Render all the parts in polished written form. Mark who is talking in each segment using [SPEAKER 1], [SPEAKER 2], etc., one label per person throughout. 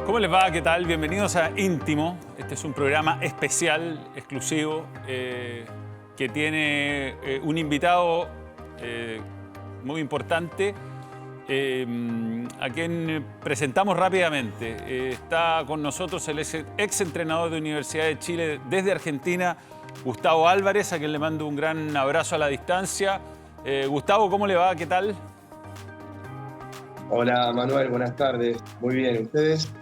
[SPEAKER 1] ¿Cómo les va? ¿Qué tal? Bienvenidos a Íntimo. Este es un programa especial, exclusivo, que tiene un invitado muy importante, a quien presentamos rápidamente. Está con nosotros el ex entrenador de Universidad de Chile desde Argentina, Gustavo Álvarez, a quien le mando un gran abrazo a la distancia. Gustavo, ¿cómo le va? ¿Qué tal?
[SPEAKER 2] Hola Manuel, buenas tardes. Muy bien, ¿ustedes?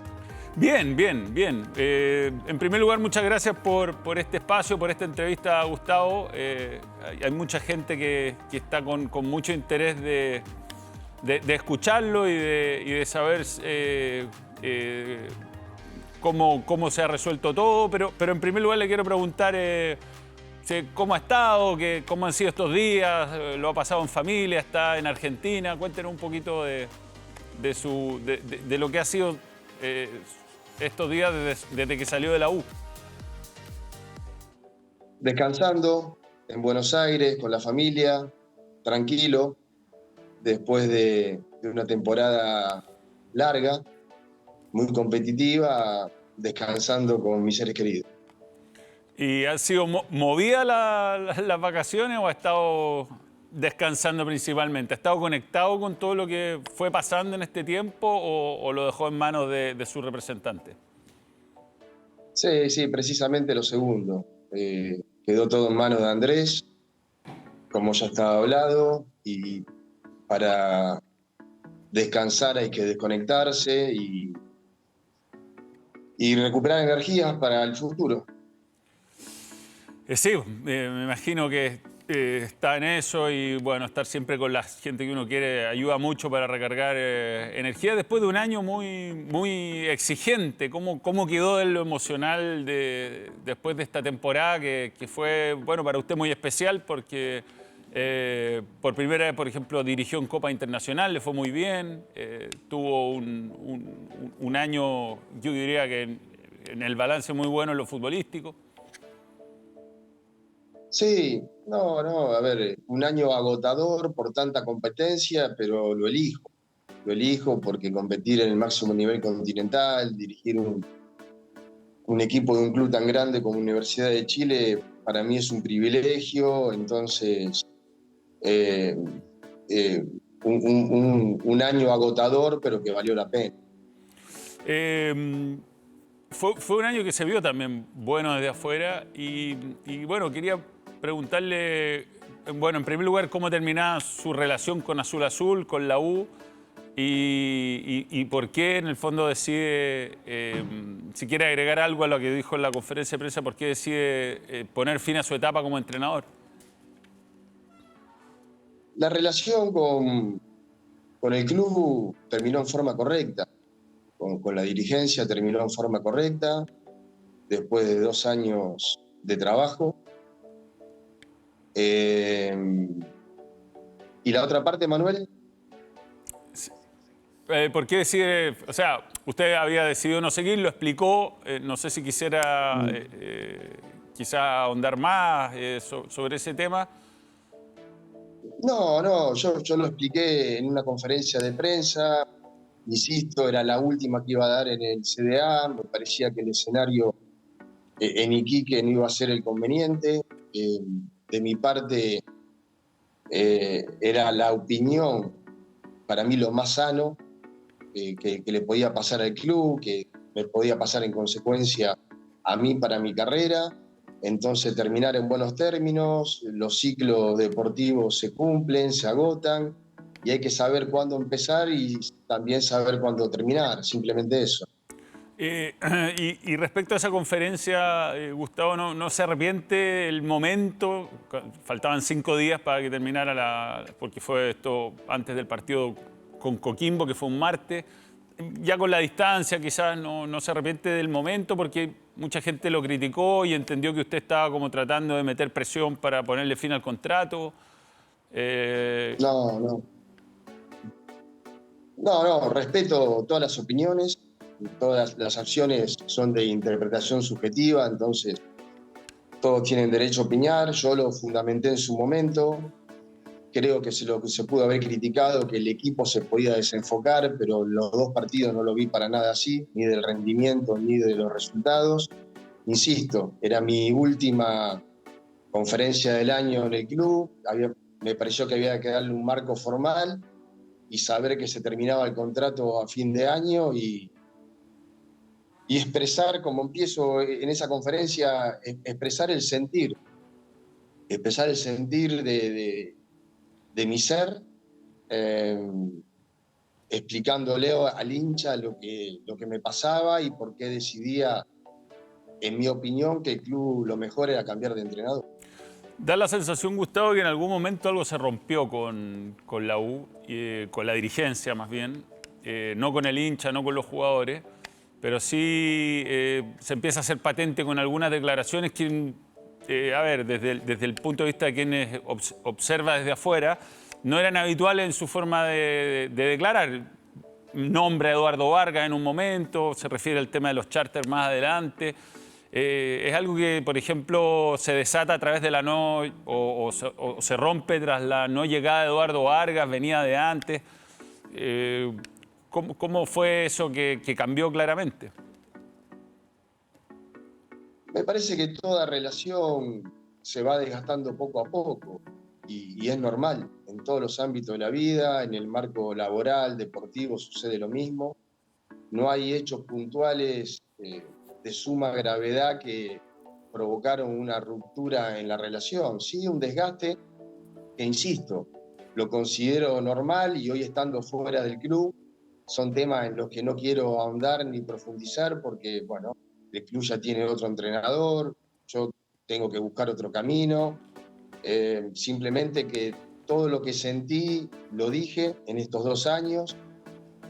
[SPEAKER 1] Bien, bien, bien. En primer lugar, muchas gracias por este espacio, por esta entrevista, Gustavo. Hay mucha gente que está con mucho interés de escucharlo y de saber cómo se ha resuelto todo. Pero en primer lugar le quiero preguntar cómo ha estado, cómo han sido estos días, lo ha pasado en familia, está en Argentina. Cuéntenos un poquito de lo que ha sido estos días desde que salió de la U.
[SPEAKER 2] Descansando en Buenos Aires con la familia, tranquilo, después de una temporada larga, muy competitiva, descansando con mis seres queridos.
[SPEAKER 1] ¿Y han sido movidas las vacaciones o ha estado descansando principalmente? ¿Ha estado conectado con todo lo que fue pasando en este tiempo o lo dejó en manos de su representante?
[SPEAKER 2] Sí, precisamente lo segundo. Quedó todo en manos de Andrés, como ya estaba hablado, y para descansar hay que desconectarse y recuperar energías para el futuro.
[SPEAKER 1] Sí, me imagino que está en eso y bueno, estar siempre con la gente que uno quiere ayuda mucho para recargar energía después de un año muy exigente. ¿Cómo quedó en lo emocional después de esta temporada que fue, bueno, para usted muy especial porque por primera vez, por ejemplo, dirigió en Copa Internacional, le fue muy bien, tuvo un año, yo diría que en el balance muy bueno en lo futbolístico?
[SPEAKER 2] Sí, no, a ver, un año agotador por tanta competencia, pero lo elijo. Lo elijo porque competir en el máximo nivel continental, dirigir un equipo de un club tan grande como Universidad de Chile, para mí es un privilegio. Entonces, eh, eh, un año agotador, pero que valió la pena.
[SPEAKER 1] Fue un año que se vio también bueno desde afuera y bueno, quería preguntarle, bueno, en primer lugar, cómo terminaba su relación con Azul Azul, con la U y por qué en el fondo decide, si quiere agregar algo a lo que dijo en la conferencia de prensa, por qué decide poner fin a su etapa como entrenador.
[SPEAKER 2] La relación con el club terminó en forma correcta, con la dirigencia terminó en forma correcta, después de 2 años de trabajo. Y la otra parte, Manuel.
[SPEAKER 1] ¿Por qué decide, o sea, usted había decidido no seguir, lo explicó, no sé si quisiera quizá ahondar más sobre ese tema?
[SPEAKER 2] No, yo lo expliqué en una conferencia de prensa, insisto, era la última que iba a dar en el CDA, me parecía que el escenario en Iquique no iba a ser el conveniente. De mi parte, era la opinión, para mí lo más sano, que le podía pasar al club, que me podía pasar en consecuencia a mí para mi carrera. Entonces terminar en buenos términos, los ciclos deportivos se cumplen, se agotan y hay que saber cuándo empezar y también saber cuándo terminar, simplemente eso.
[SPEAKER 1] Eh, y respecto a esa conferencia, Gustavo, ¿no se arrepiente el momento? Faltaban 5 días para que terminara porque fue esto antes del partido con Coquimbo, que fue un martes. Ya con la distancia quizás no se arrepiente del momento porque mucha gente lo criticó y entendió que usted estaba como tratando de meter presión para ponerle fin al contrato. Eh,
[SPEAKER 2] No, no, no, respeto todas las opiniones, todas las acciones son de interpretación subjetiva, entonces todos tienen derecho a opinar, yo lo fundamenté en su momento, creo que lo que se pudo haber criticado, que el equipo se podía desenfocar, pero los dos partidos no lo vi para nada así, ni del rendimiento ni de los resultados. Insisto, era mi última conferencia del año en el club, me pareció que había que darle un marco formal y saber que se terminaba el contrato a fin de año y expresar, como empiezo en esa conferencia, expresar el sentir de mi ser, eh, explicándole al hincha lo que me pasaba y por qué decidía, en mi opinión, que el club lo mejor era cambiar de entrenador.
[SPEAKER 1] Da la sensación, Gustavo, que en algún momento algo se rompió con la U, con la dirigencia más bien, no con el hincha, no con los jugadores, pero sí se empieza a hacer patente con algunas declaraciones que, a ver, desde el punto de vista de quienes observa desde afuera, no eran habituales en su forma de declarar. Nombra a Eduardo Vargas en un momento, se refiere al tema de los charters más adelante. Es algo que, por ejemplo, se desata a través de la o se rompe tras la no llegada de Eduardo Vargas, venía de antes. Eh, ¿Cómo fue eso que cambió claramente?
[SPEAKER 2] Me parece que toda relación se va desgastando poco a poco y es normal. En todos los ámbitos de la vida, en el marco laboral, deportivo, sucede lo mismo. No hay hechos puntuales de suma gravedad que provocaron una ruptura en la relación. Sí, un desgaste que, insisto, lo considero normal y hoy estando fuera del club, son temas en los que no quiero ahondar ni profundizar porque, bueno, el club ya tiene otro entrenador, yo tengo que buscar otro camino. Simplemente que todo lo que sentí lo dije en estos 2 años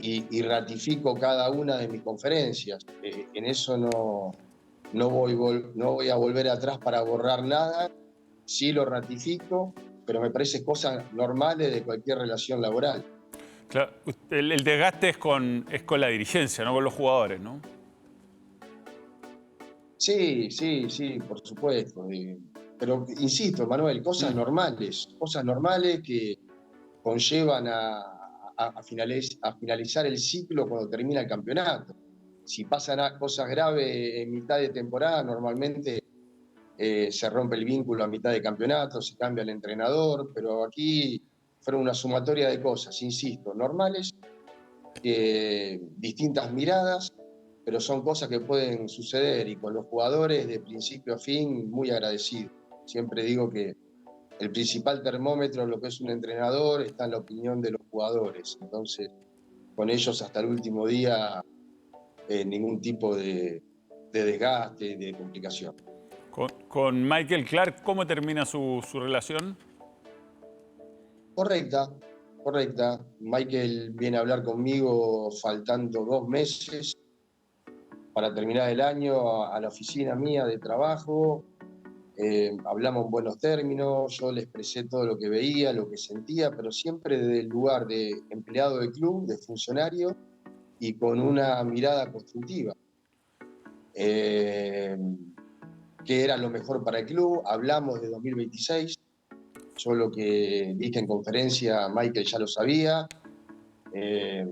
[SPEAKER 2] y ratifico cada una de mis conferencias. En eso no voy a volver atrás para borrar nada, sí lo ratifico, pero me parece cosas normales de cualquier relación laboral.
[SPEAKER 1] Claro, el desgaste es con la dirigencia, no con los jugadores, ¿no?
[SPEAKER 2] Sí, sí, sí, por supuesto. Pero insisto, Manuel, cosas normales que conllevan a finalizar el ciclo cuando termina el campeonato. Si pasan cosas graves en mitad de temporada, normalmente se rompe el vínculo a mitad de campeonato, se cambia el entrenador, pero aquí fueron una sumatoria de cosas, insisto, normales, distintas miradas, pero son cosas que pueden suceder y con los jugadores de principio a fin muy agradecido. Siempre digo que el principal termómetro de lo que es un entrenador está en la opinión de los jugadores, entonces con ellos hasta el último día ningún tipo de desgaste, de complicación.
[SPEAKER 1] Con Michael Clark, ¿cómo termina su relación?
[SPEAKER 2] Correcta, correcta. Michael viene a hablar conmigo faltando 2 meses para terminar el año a la oficina mía de trabajo. Hablamos en buenos términos, yo le expresé todo lo que veía, lo que sentía, pero siempre desde el lugar de empleado del club, de funcionario y con una mirada constructiva. Eh, ¿Qué era lo mejor para el club? Hablamos de 2026. Yo lo que dije en conferencia, Michael ya lo sabía. Eh,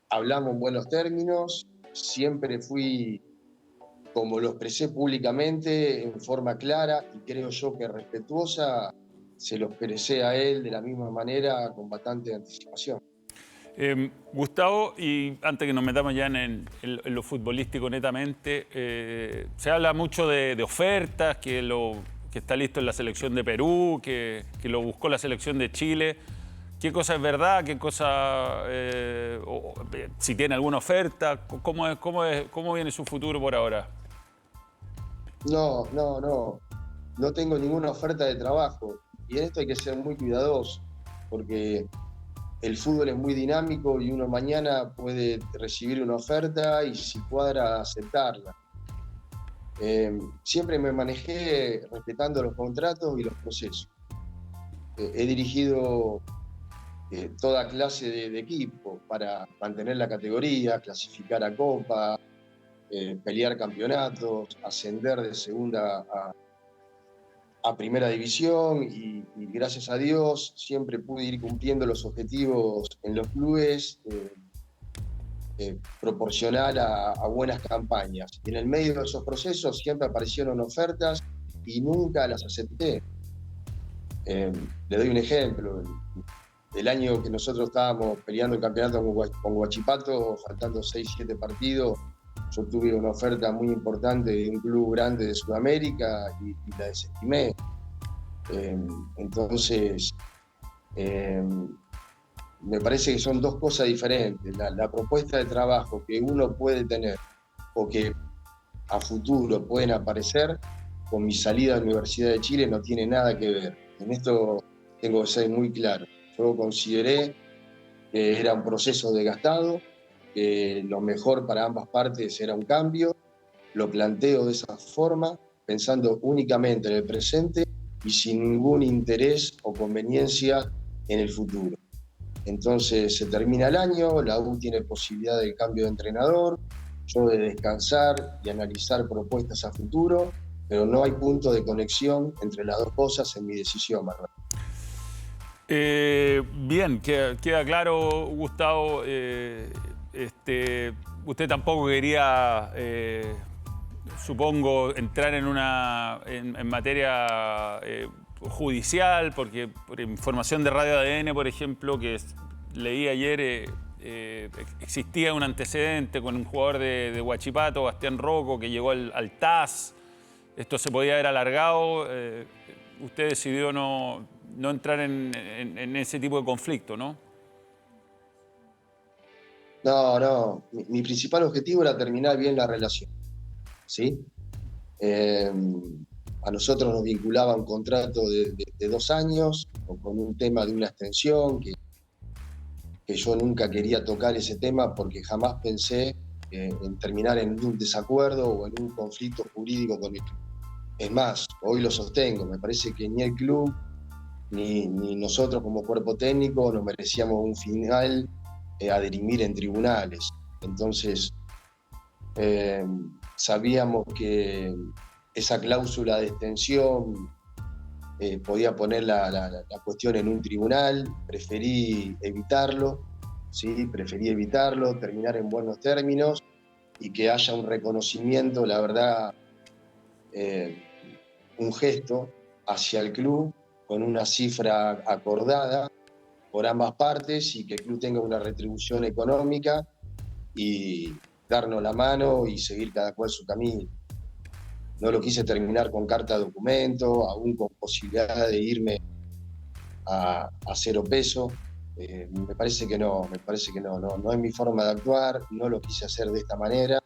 [SPEAKER 2] Hablamos en buenos términos. Siempre fui, como lo expresé públicamente, en forma clara y creo yo que respetuosa, se lo expresé a él de la misma manera, con bastante anticipación.
[SPEAKER 1] Gustavo, y antes que nos metamos ya en lo futbolístico netamente, se habla mucho de ofertas, que está listo en la selección de Perú, que lo buscó la selección de Chile. ¿Qué cosa es verdad? ¿Qué cosa, si tiene alguna oferta? ¿Cómo viene su futuro por ahora?
[SPEAKER 2] No tengo ninguna oferta de trabajo. Y en esto hay que ser muy cuidadoso, porque el fútbol es muy dinámico y uno mañana puede recibir una oferta y si cuadra aceptarla. Siempre me manejé respetando los contratos y los procesos. He dirigido toda clase de equipo para mantener la categoría, clasificar a Copa, pelear campeonatos, ascender de segunda a primera división y gracias a Dios siempre pude ir cumpliendo los objetivos en los clubes proporcional a buenas campañas. Y en el medio de esos procesos siempre aparecieron ofertas y nunca las acepté. Le doy un ejemplo. El año que nosotros estábamos peleando el campeonato con Huachipato, faltando 6-7 partidos, yo tuve una oferta muy importante de un club grande de Sudamérica y la desestimé. Entonces, me parece que son dos cosas diferentes. La propuesta de trabajo que uno puede tener o que a futuro pueden aparecer con mi salida de la Universidad de Chile no tiene nada que ver. En esto tengo que ser muy claro. Yo consideré que era un proceso desgastado, que lo mejor para ambas partes era un cambio. Lo planteo de esa forma, pensando únicamente en el presente y sin ningún interés o conveniencia en el futuro. Entonces se termina el año, la U tiene posibilidad de cambio de entrenador, yo de descansar y analizar propuestas a futuro, pero no hay punto de conexión entre las dos cosas en mi decisión, Manuel.
[SPEAKER 1] Bien, queda claro, Gustavo. Usted tampoco quería, supongo, entrar en materia judicial, porque por información de Radio ADN, por ejemplo, que leí ayer, existía un antecedente con un jugador de Huachipato, Bastián Rocco, que llegó al TAS. Esto se podía haber alargado. Usted decidió no entrar en ese tipo de conflicto, ¿no?
[SPEAKER 2] No. Mi principal objetivo era terminar bien la relación, ¿sí? A nosotros nos vinculaba un contrato de 2 años, con un tema de una extensión, que yo nunca quería tocar ese tema porque jamás pensé en terminar en un desacuerdo o en un conflicto jurídico con el club. Es más, hoy lo sostengo, me parece que ni el club ni nosotros como cuerpo técnico nos merecíamos un final a dirimir en tribunales. Entonces, sabíamos que esa cláusula de extensión podía poner la cuestión en un tribunal, preferí evitarlo, terminar en buenos términos y que haya un reconocimiento, la verdad, un gesto hacia el club con una cifra acordada por ambas partes y que el club tenga una retribución económica y darnos la mano y seguir cada cual su camino. No lo quise terminar con carta de documento, aún con posibilidad de irme a 0 peso. Me parece que no es mi forma de actuar, no lo quise hacer de esta manera,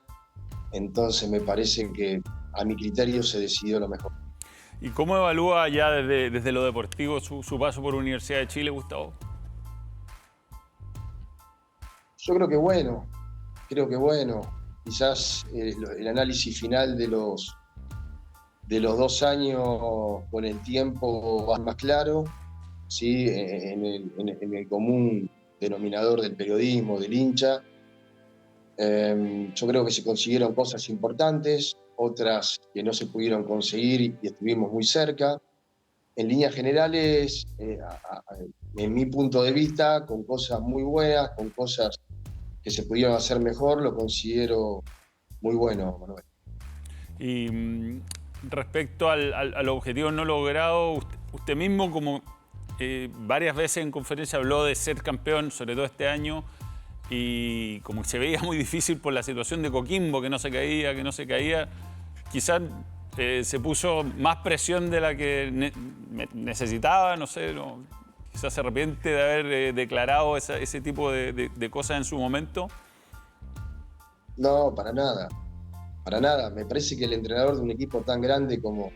[SPEAKER 2] entonces me parece que a mi criterio se decidió lo mejor.
[SPEAKER 1] ¿Y cómo evalúa ya desde lo deportivo su paso por Universidad de Chile, Gustavo?
[SPEAKER 2] Yo creo que bueno, quizás el análisis final de los 2 años con el tiempo va más claro, ¿sí? en el común denominador del periodismo, del hincha. Yo creo que se consiguieron cosas importantes, otras que no se pudieron conseguir y estuvimos muy cerca. En líneas generales, en mi punto de vista, con cosas muy buenas, con cosas que se pudieron hacer mejor, lo considero muy bueno, Manuel.
[SPEAKER 1] Y respecto al objetivo no logrado, usted mismo, como varias veces en conferencia habló de ser campeón, sobre todo este año, y como que se veía muy difícil por la situación de Coquimbo, que no se caía, quizás se puso más presión de la que necesitaba, no sé, quizás se arrepiente de haber declarado ese tipo de cosas en su momento.
[SPEAKER 2] No, para nada, para nada. Me parece que el entrenador de un equipo tan grande como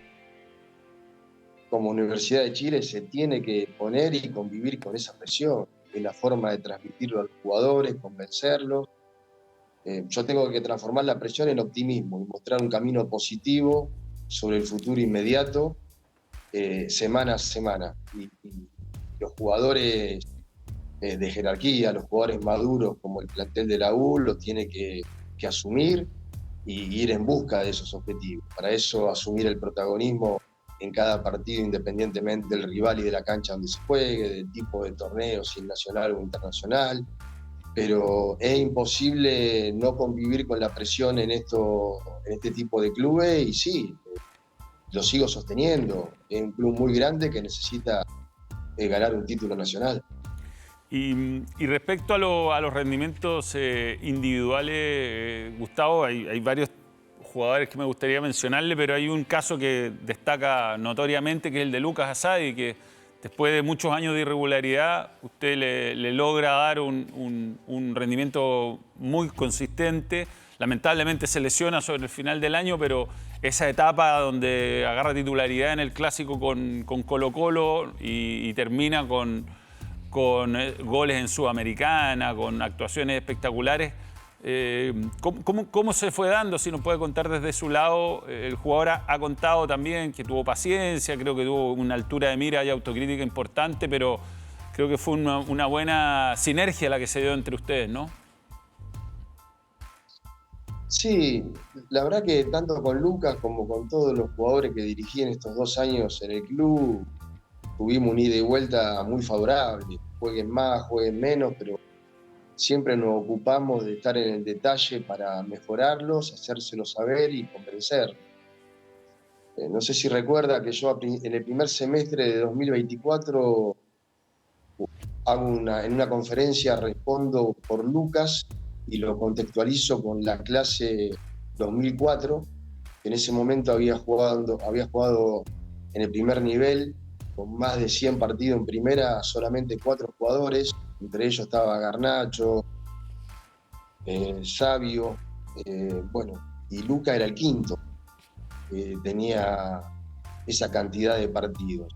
[SPEAKER 2] Universidad de Chile se tiene que poner y convivir con esa presión. Es la forma de transmitirlo a los jugadores, convencerlos. Yo tengo que transformar la presión en optimismo y mostrar un camino positivo sobre el futuro inmediato, semana a semana. Y los jugadores de jerarquía, los jugadores maduros como el plantel de la U, lo tiene que asumir y ir en busca de esos objetivos. Para eso asumir el protagonismo en cada partido, independientemente del rival y de la cancha donde se juegue, del tipo de torneo, si es nacional o internacional. Pero es imposible no convivir con la presión en este tipo de clubes y sí, lo sigo sosteniendo. Es un club muy grande que necesita ganar un título nacional.
[SPEAKER 1] Y respecto a los rendimientos individuales, Gustavo, hay varios jugadores que me gustaría mencionarle, pero hay un caso que destaca notoriamente, que es el de Lucas Asadi, que después de muchos años de irregularidad, usted le logra dar un rendimiento muy consistente. Lamentablemente se lesiona sobre el final del año, pero esa etapa donde agarra titularidad en el Clásico con Colo-Colo y termina con goles en Sudamericana, con actuaciones espectaculares. ¿Cómo se fue dando? Si nos puede contar desde su lado. El jugador ha contado también que tuvo paciencia, creo que tuvo una altura de mira y autocrítica importante, pero creo que fue una buena sinergia la que se dio entre ustedes, ¿no?
[SPEAKER 2] Sí, la verdad que tanto con Lucas como con todos los jugadores que dirigí en estos 2 años en el club, tuvimos un ida y vuelta muy favorable. Jueguen más, jueguen menos, pero siempre nos ocupamos de estar en el detalle para mejorarlos, hacérselos saber y convencer. No sé si recuerda que yo en el primer semestre de 2024 en una conferencia respondo por Lucas y lo contextualizo con la clase 2004, que en ese momento había jugado en el primer nivel con más de 100 partidos en primera, solamente 4 jugadores, entre ellos estaba Garnacho, Sabio, y Luca era el quinto, tenía esa cantidad de partidos,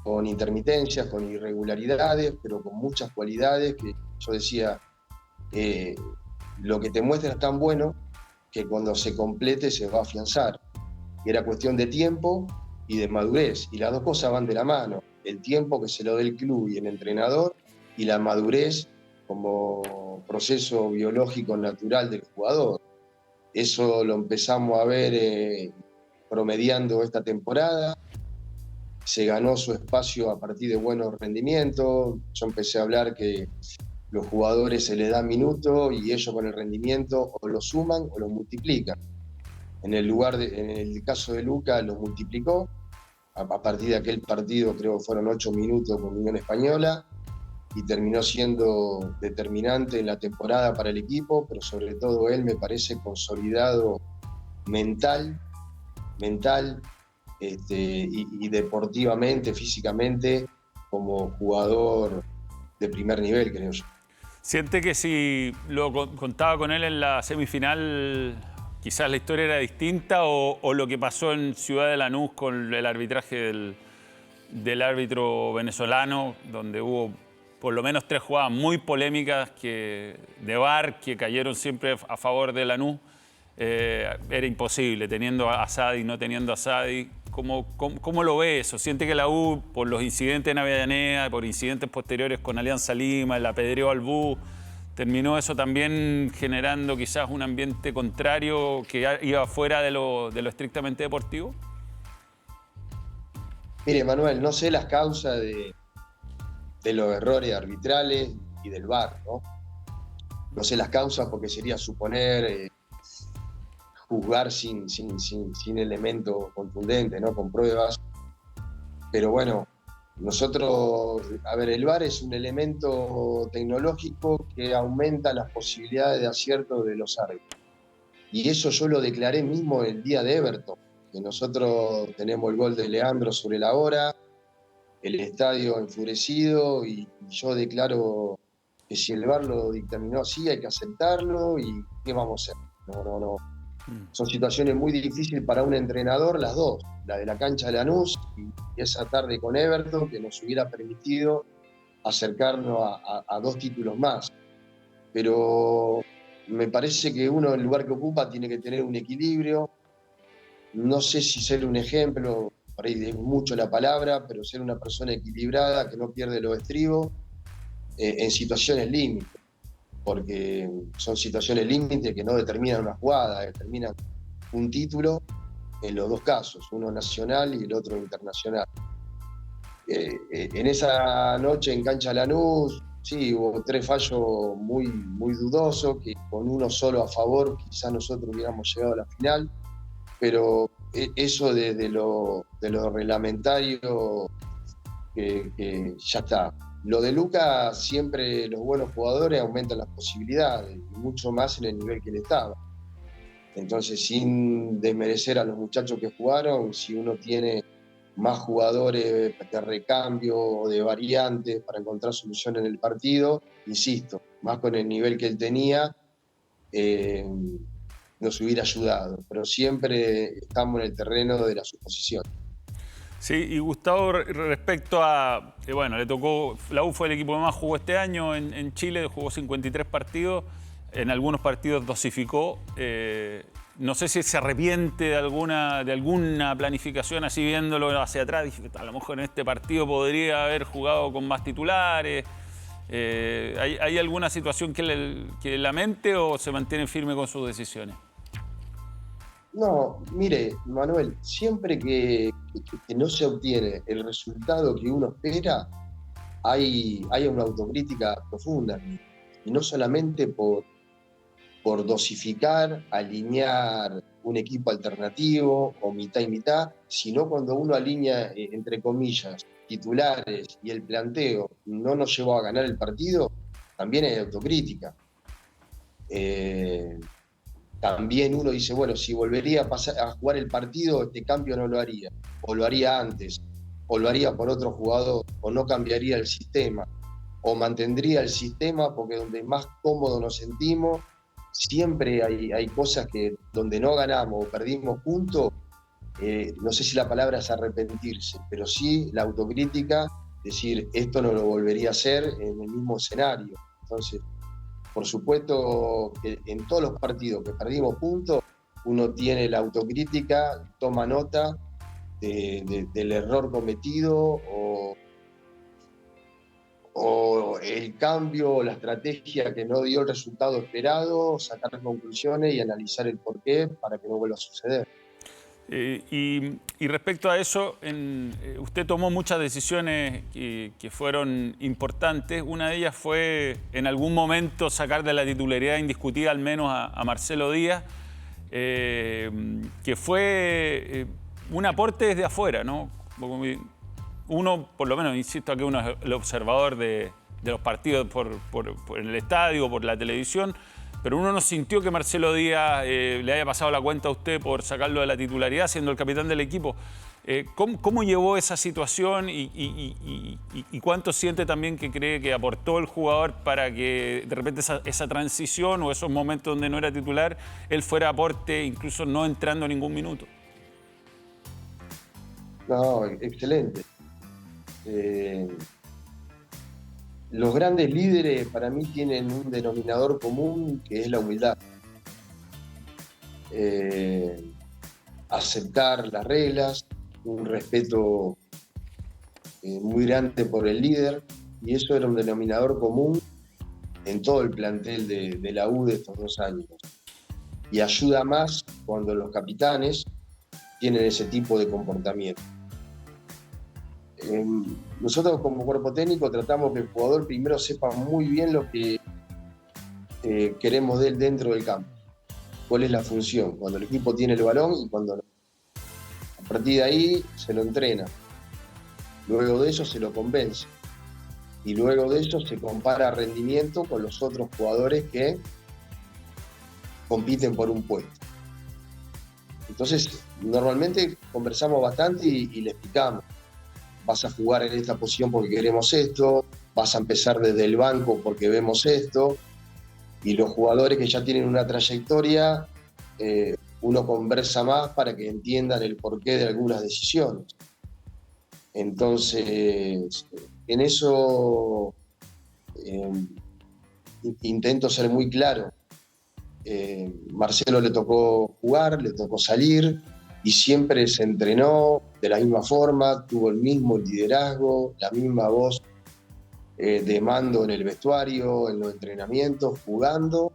[SPEAKER 2] con intermitencias, con irregularidades, pero con muchas cualidades que yo decía, lo que te muestra es tan bueno que cuando se complete se va a afianzar. Y era cuestión de tiempo y de madurez, y las dos cosas van de la mano, el tiempo que se lo dé el club y el entrenador, y la madurez como proceso biológico natural del jugador. Eso lo empezamos a ver promediando esta temporada. Se ganó su espacio a partir de buenos rendimientos. Yo empecé a hablar que los jugadores se les da minutos y ellos con el rendimiento o lo suman o lo multiplican. En el caso de Luca lo multiplicó. A partir de aquel partido creo que fueron 8 minutos con Unión Española y terminó siendo determinante en la temporada para el equipo, pero sobre todo él me parece consolidado mental, y deportivamente, físicamente, como jugador de primer nivel, creo yo.
[SPEAKER 1] ¿Siente que si lo contaba con él en la semifinal, quizás la historia era distinta o lo que pasó en Ciudad de Lanús con el arbitraje del árbitro venezolano, donde hubo por lo menos 3 jugadas muy polémicas de VAR que cayeron siempre a favor de Lanús? Era imposible, teniendo a Asadi, no teniendo a Asadi. ¿Cómo lo ve eso? ¿Siente que la U, por los incidentes en Avellaneda, por incidentes posteriores con Alianza Lima, el apedreo al BU, terminó eso también generando quizás un ambiente contrario que iba fuera de lo estrictamente deportivo?
[SPEAKER 2] Mire, Manuel, no sé las causas de los errores arbitrales y del VAR, ¿no? No sé las causas porque sería suponer, juzgar sin elementos contundentes, ¿no? Con pruebas. Pero bueno, Nosotros, a ver, el VAR es un elemento tecnológico que aumenta las posibilidades de acierto de los árbitros. Y eso yo lo declaré mismo el día de Everton, que nosotros tenemos el gol de Leandro sobre la hora, el estadio enfurecido, y yo declaro que si el VAR lo dictaminó así, hay que aceptarlo, y ¿qué vamos a hacer? No. Son situaciones muy difíciles para un entrenador, las dos, la de la cancha de Lanús y esa tarde con Everton, que nos hubiera permitido acercarnos a dos títulos más. Pero me parece que uno, en el lugar que ocupa, tiene que tener un equilibrio. No sé si ser un ejemplo, por ahí es mucho la palabra, pero ser una persona equilibrada, que no pierde los estribos, en situaciones límites, porque son situaciones límites que no determinan una jugada, determinan un título en los dos casos, uno nacional y el otro internacional. En esa noche en Cancha Lanús, sí, hubo 3 fallos muy dudosos, que con uno solo a favor quizás nosotros hubiéramos llegado a la final, pero eso de lo reglamentario, que ya está. Lo de Luca, siempre los buenos jugadores aumentan las posibilidades, y mucho más en el nivel que él estaba. Entonces, sin desmerecer a los muchachos que jugaron, si uno tiene más jugadores de recambio o de variantes para encontrar solución en el partido, insisto, más con el nivel que él tenía, nos hubiera ayudado. Pero siempre estamos en el terreno de la suposición.
[SPEAKER 1] Sí, y Gustavo, respecto a, bueno, le tocó, la U fue el equipo que más jugó este año en Chile, jugó 53 partidos, en algunos partidos dosificó. No sé si se arrepiente de alguna planificación, así viéndolo hacia atrás, a lo mejor en este partido podría haber jugado con más titulares. ¿Hay alguna situación que lamente o se mantiene firme con sus decisiones?
[SPEAKER 2] No, mire, Manuel, siempre que no se obtiene el resultado que uno espera, hay una autocrítica profunda. Y no solamente por dosificar, alinear un equipo alternativo o mitad y mitad, sino cuando uno alinea, entre comillas, titulares y el planteo no nos llevó a ganar el partido, también hay autocrítica. También uno dice, bueno, si volvería a jugar el partido, este cambio no lo haría, o lo haría antes, o lo haría por otro jugador, o no cambiaría el sistema, o mantendría el sistema porque donde más cómodo nos sentimos, siempre hay cosas que donde no ganamos o perdimos puntos, no sé si la palabra es arrepentirse, pero sí la autocrítica, decir, esto no lo volvería a hacer en el mismo escenario. Entonces, por supuesto que en todos los partidos que perdimos puntos, uno tiene la autocrítica, toma nota del error cometido o el cambio o la estrategia que no dio el resultado esperado, sacar conclusiones y analizar el porqué para que no vuelva a suceder.
[SPEAKER 1] Y respecto a eso, usted tomó muchas decisiones que fueron importantes. Una de ellas fue en algún momento sacar de la titularidad indiscutida al menos a Marcelo Díaz, que fue un aporte desde afuera, ¿no? Uno, por lo menos, insisto, aquí uno es el observador de los partidos por el estadio, por la televisión, pero uno no sintió que Marcelo Díaz le haya pasado la cuenta a usted por sacarlo de la titularidad, siendo el capitán del equipo. ¿Cómo llevó esa situación y cuánto siente también que cree que aportó el jugador para que de repente esa transición o esos momentos donde no era titular, él fuera aporte, incluso no entrando ningún minuto?
[SPEAKER 2] No, excelente. Los grandes líderes para mí tienen un denominador común que es la humildad. Aceptar las reglas, un respeto muy grande por el líder, y eso era un denominador común en todo el plantel de la U de estos 2 años. Y ayuda más cuando los capitanes tienen ese tipo de comportamiento. Nosotros como cuerpo técnico tratamos que el jugador primero sepa muy bien lo que queremos de él dentro del campo, cuál es la función, cuando el equipo tiene el balón y cuando no. A partir de ahí se lo entrena. Luego de eso se lo convence. Y luego de eso se compara rendimiento con los otros jugadores que compiten por un puesto. Entonces, normalmente conversamos bastante y le explicamos. Vas a jugar en esta posición porque queremos esto, vas a empezar desde el banco porque vemos esto. Y los jugadores que ya tienen una trayectoria, uno conversa más para que entiendan el porqué de algunas decisiones. Entonces, en eso intento ser muy claro. Marcelo le tocó jugar, le tocó salir y siempre se entrenó de la misma forma, tuvo el mismo liderazgo, la misma voz de mando en el vestuario, en los entrenamientos, jugando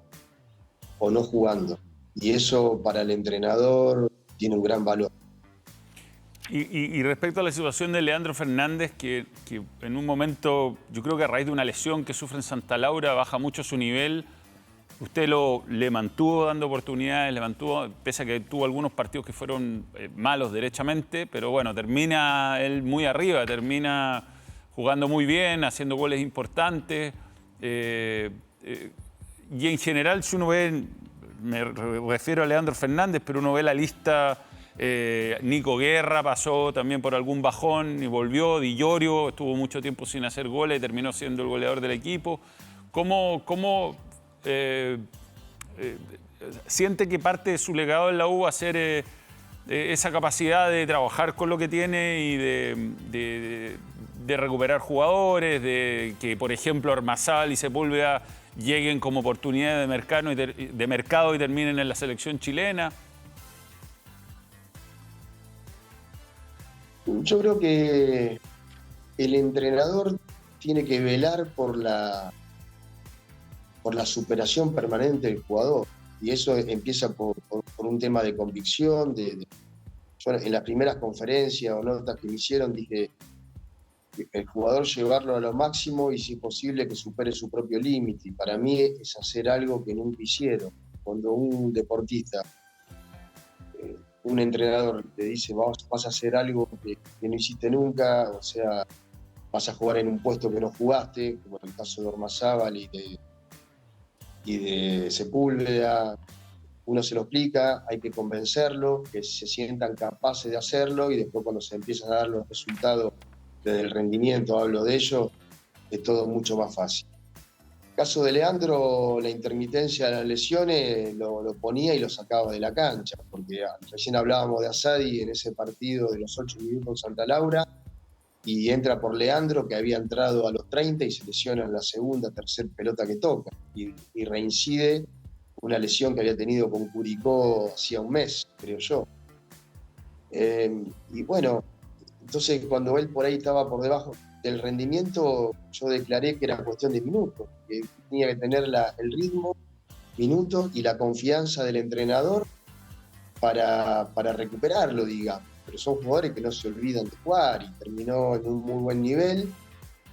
[SPEAKER 2] o no jugando. Y eso para el entrenador tiene un gran valor.
[SPEAKER 1] Y respecto a la situación de Leandro Fernández, que en un momento, yo creo que a raíz de una lesión que sufre en Santa Laura, baja mucho su nivel. Usted le mantuvo dando oportunidades, le mantuvo, pese a que tuvo algunos partidos que fueron malos derechamente, pero bueno, termina él muy arriba, termina jugando muy bien, haciendo goles importantes. Y en general, si uno ve, me refiero a Leandro Fernández, pero uno ve la lista, Nico Guerra pasó también por algún bajón y volvió, Di Llorio estuvo mucho tiempo sin hacer goles y terminó siendo el goleador del equipo. ¿Cómo siente que parte de su legado en la U va a ser esa capacidad de trabajar con lo que tiene y de recuperar jugadores, de que, por ejemplo, Ormazábal y Sepúlveda lleguen como oportunidad de mercado y terminen en la selección chilena?
[SPEAKER 2] Yo creo que el entrenador tiene que velar por la superación permanente del jugador. Y eso empieza por un tema de convicción. Yo en las primeras conferencias o notas que me hicieron dije que el jugador llevarlo a lo máximo y si es posible que supere su propio límite. Y para mí es hacer algo que nunca hicieron. Cuando un deportista, un entrenador te dice vas a hacer algo que no hiciste nunca, o sea, vas a jugar en un puesto que no jugaste, como en el caso de Ormazábal y de Sepúlveda, uno se lo explica, hay que convencerlo, que se sientan capaces de hacerlo y después cuando se empiezan a dar los resultados desde el rendimiento, hablo de ello, es todo mucho más fácil. En el caso de Leandro, la intermitencia de las lesiones lo ponía y lo sacaba de la cancha, porque recién hablábamos de Asadi en ese partido de los 8 minutos en Santa Laura, y entra por Leandro, que había entrado a los 30 y se lesiona en la segunda, tercera pelota que toca. Y reincide una lesión que había tenido con Curicó hacía un mes, creo yo. Y bueno, entonces cuando él por ahí estaba por debajo del rendimiento, yo declaré que era cuestión de minutos, que tenía que tener el ritmo, minutos y la confianza del entrenador para recuperarlo, digamos. Pero son jugadores que no se olvidan de jugar y terminó en un muy buen nivel,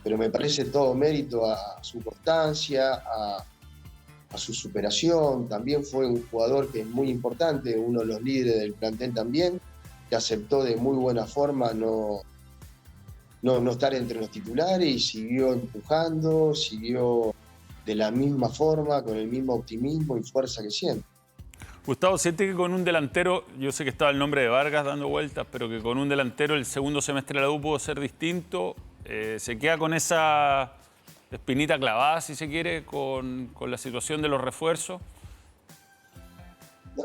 [SPEAKER 2] pero me parece todo mérito a su constancia, a su superación. También fue un jugador que es muy importante, uno de los líderes del plantel también, que aceptó de muy buena forma no estar entre los titulares y siguió empujando, siguió de la misma forma, con el mismo optimismo y fuerza que siempre.
[SPEAKER 1] Gustavo, ¿siente que con un delantero, yo sé que estaba el nombre de Vargas dando vueltas, pero que con un delantero el segundo semestre de la U pudo ser distinto? ¿Se queda con esa espinita clavada, si se quiere, con la situación de los refuerzos?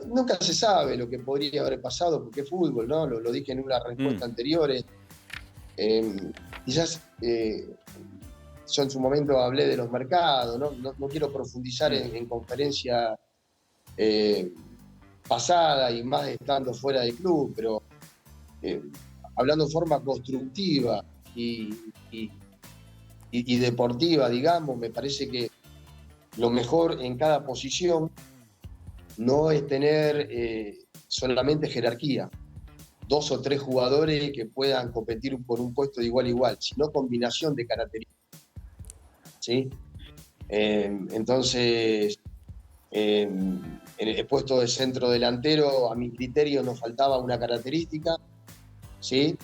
[SPEAKER 2] Nunca se sabe lo que podría haber pasado, porque es fútbol, ¿no? Lo dije en una respuesta anterior. Quizás yo en su momento hablé de los mercados, no quiero profundizar en conferencia pasada y más estando fuera del club, pero hablando de forma constructiva y deportiva, digamos, me parece que lo mejor en cada posición no es tener solamente jerarquía, 2 o 3 jugadores que puedan competir por un puesto de igual a igual, sino combinación de características, ¿sí? Entonces, en el puesto de centro delantero, a mi criterio, nos faltaba una característica, ¿sí?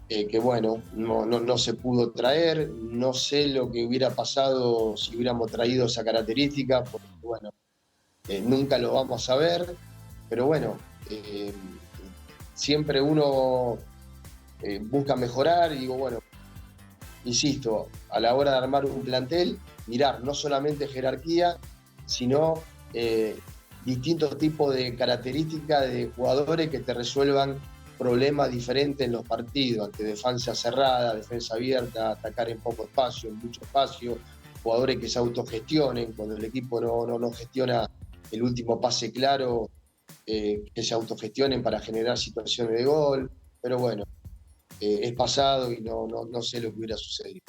[SPEAKER 2] que bueno, no se pudo traer. No sé lo que hubiera pasado si hubiéramos traído esa característica, porque bueno, nunca lo vamos a ver, pero bueno, siempre uno busca mejorar y digo, bueno, insisto, a la hora de armar un plantel, mirar no solamente jerarquía, sino distintos tipos de características de jugadores que te resuelvan problemas diferentes en los partidos, ante defensa cerrada, defensa abierta, atacar en poco espacio, en mucho espacio, jugadores que se autogestionen, cuando el equipo no gestiona el último pase claro, que se autogestionen para generar situaciones de gol, pero bueno, es pasado y no sé lo que hubiera sucedido.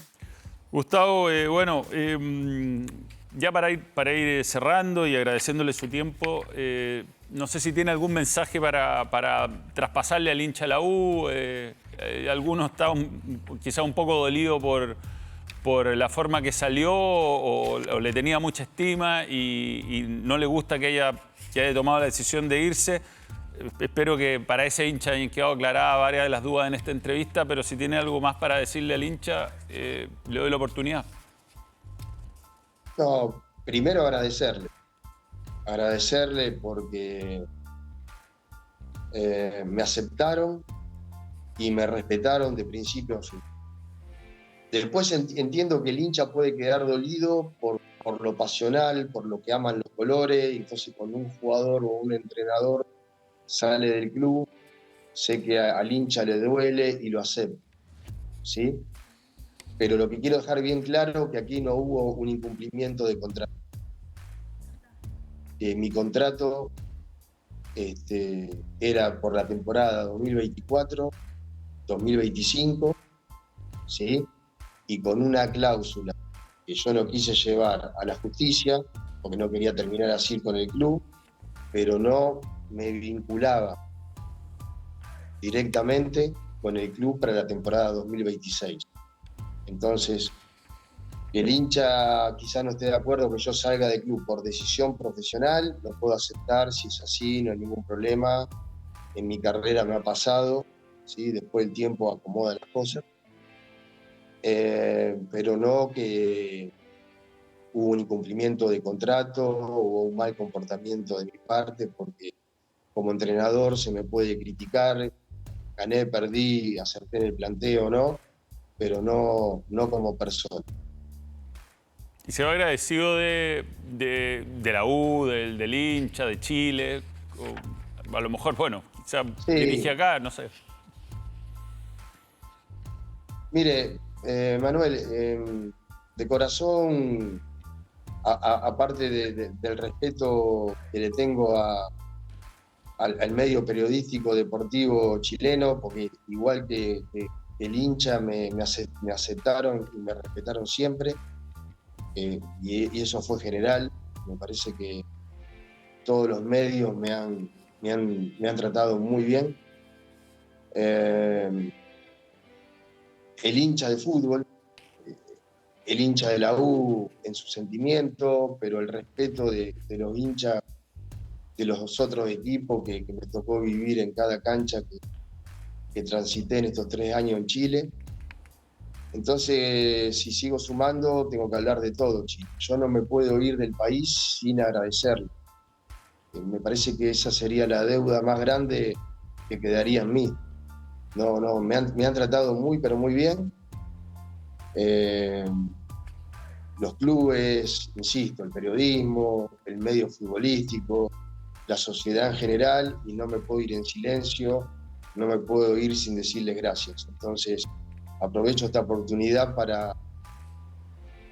[SPEAKER 1] Gustavo, bueno, ya para ir cerrando y agradeciéndole su tiempo, no sé si tiene algún mensaje para traspasarle al hincha de la U. Alguno está quizá un poco dolido por la forma que salió o le tenía mucha estima y no le gusta que haya tomado la decisión de irse. Espero que para ese hincha hayan quedado aclaradas varias de las dudas en esta entrevista, pero si tiene algo más para decirle al hincha, le doy la oportunidad.
[SPEAKER 2] No, primero agradecerle porque me aceptaron y me respetaron de principio a fin. Después entiendo que el hincha puede quedar dolido por lo pasional, por lo que aman los colores, y entonces cuando un jugador o un entrenador sale del club, sé que al hincha le duele y lo acepta, ¿sí? Pero lo que quiero dejar bien claro es que aquí no hubo un incumplimiento de contrato. Mi contrato era por la temporada 2024-2025, ¿sí? Y con una cláusula que yo no quise llevar a la justicia, porque no quería terminar así con el club, pero no me vinculaba directamente con el club para la temporada 2026. Entonces, que el hincha quizás no esté de acuerdo que yo salga del club por decisión profesional, lo puedo aceptar, si es así, no hay ningún problema. En mi carrera me ha pasado, ¿sí? Después el tiempo acomoda las cosas, pero no que hubo un incumplimiento de contrato o un mal comportamiento de mi parte, porque como entrenador se me puede criticar, gané, perdí, acerté en el planteo o no, pero no como persona.
[SPEAKER 1] Y se va agradecido de la U, del hincha, de Chile. O a lo mejor, bueno, quizá dirige
[SPEAKER 2] Sí,
[SPEAKER 1] acá, no sé.
[SPEAKER 2] mire, Manuel, de corazón, aparte del respeto que le tengo al medio periodístico deportivo chileno, porque igual que el hincha me aceptaron y me respetaron siempre, y eso fue general. Me parece que todos los medios me han tratado muy bien. Eh, el hincha de fútbol, el hincha de la U en su sentimiento, pero el respeto de los hinchas de los otros equipos que me tocó vivir en cada cancha que transité en estos 3 años en Chile. Entonces, si sigo sumando, tengo que hablar de todo Chile. Yo no me puedo ir del país sin agradecerle. Me parece que esa sería la deuda más grande que quedaría en mí. No, me han tratado muy, pero muy bien. Eh, los clubes, insisto, el periodismo, el medio futbolístico, la sociedad en general, y no me puedo ir en silencio, no me puedo ir sin decirles gracias. Entonces, aprovecho esta oportunidad para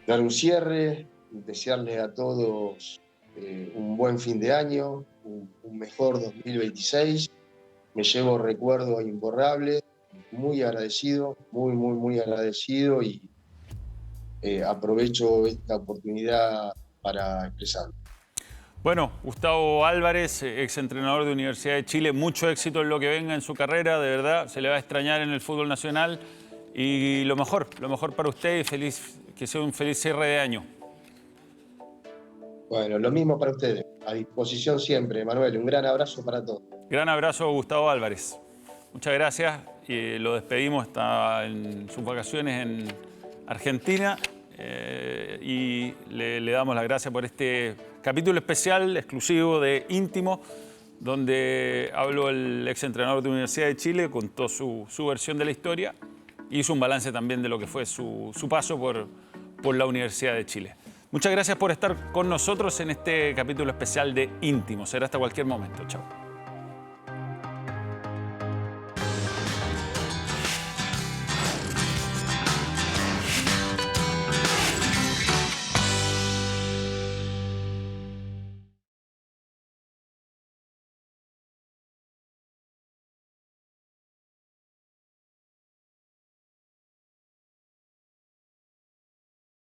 [SPEAKER 2] dar un cierre, desearles a todos un buen fin de año, un mejor 2026. Me llevo recuerdos imborrables, muy agradecido, muy agradecido, y aprovecho esta oportunidad para expresarlo.
[SPEAKER 1] Bueno, Gustavo Álvarez, exentrenador de Universidad de Chile, mucho éxito en lo que venga en su carrera, de verdad, se le va a extrañar en el fútbol nacional y lo mejor para usted y que sea un feliz cierre de año.
[SPEAKER 2] Bueno, lo mismo para ustedes. A disposición siempre, Manuel. Un gran abrazo para todos.
[SPEAKER 1] Gran abrazo, Gustavo Álvarez. Muchas gracias. Lo despedimos, está en sus vacaciones en Argentina y le damos las gracias por este capítulo especial, exclusivo de Íntimo, donde habló el exentrenador de la Universidad de Chile, contó su versión de la historia y hizo un balance también de lo que fue su paso por la Universidad de Chile. Muchas gracias por estar con nosotros en este capítulo especial de Íntimo. Será hasta cualquier momento. Chao.